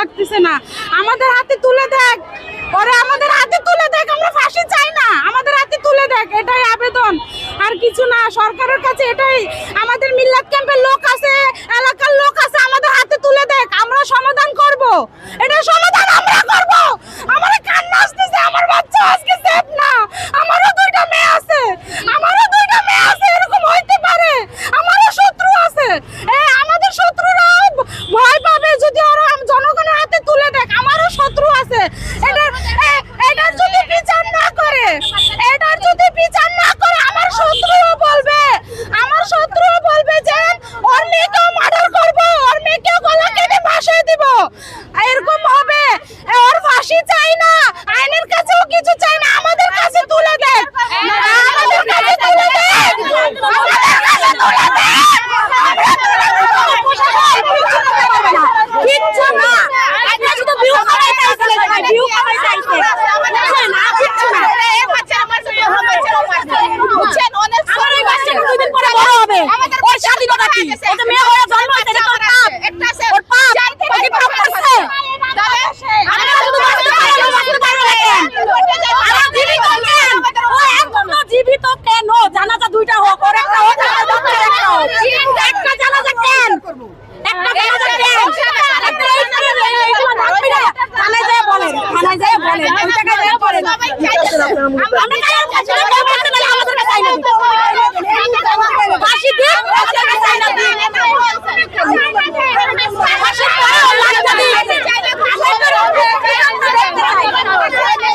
লাগতেছে না। আমাদের হাতে তুলে দেখ, ওরে আমাদের হাতে তুলে দেখ, আমরা ফাঁসি চাই না, আমাদের হাতে তুলে দেখ, এটাই আবেদন, আর কিছু না। সরকারের কাছে এটাই, আমাদের মিল্লাত ক্যাম্পের লোক আছে, এলাকার লোক আছে, আমাদের হাতে তুলে দেখ, আমরা সমাধান করব, এটা সমাধান আমরা করব। আমার কান্না আসতেছে, আমার বাচ্চা আজকে সেফ না, আমারও দুইটা মেয়ে আছে, এরকম হইতে পারে, আমারও শত্রু আছে, আমাদের শত্রুরা ভয় পাবে যদি ওরা জনগণের হাতে তুলে দেখ, আমারও শত্রু আছে। এটার যদি বিচার না করে, আমার শত্রুও বলবে যে ওর মেয়েকেও মার্ডার করবো, ওর মেয়েকেও গলা কেটে ফাঁসিয়ে দিব, এরকম হবে। ওর ফাঁসি চাই না, আইনের কাছেও কিছু চাই না, আমাদের কাছে তুলে দেখ, কিচ্ছু না, শুধু ভিউ খাওয়াইতে জীবিত কেন? জানাজা দুইটা হোক, ওর একটা হোক, একটা জানাজা কেন? থানায় যায় বলেন, ওই জায়গায় যায় বলেন।